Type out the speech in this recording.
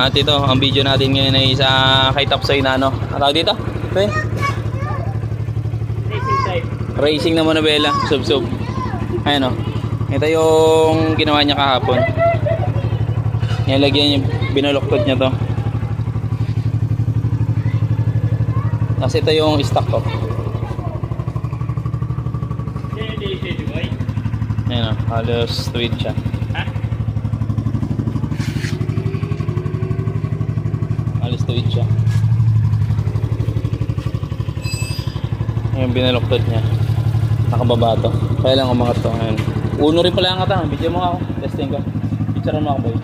At ito, ang video natin ngayon ay sa kay Tapsoy na ano. Ang tawag dito? Okay. Racing type. Racing na Monobela, sub-sub. Ayan o. Ito yung ginawa niya kahapon. Nilagyan niya, binuloktot niya to. Tapos ito yung stock ko. Ayan o, halos tweed siya. Halos tweed siya. Ayan, binuloktot niya. Nakababa to. Kaya lang umangat to. Ayan. Uno rin pala ang katang. Video mo ako. Testing ko. Picture mo ako boy.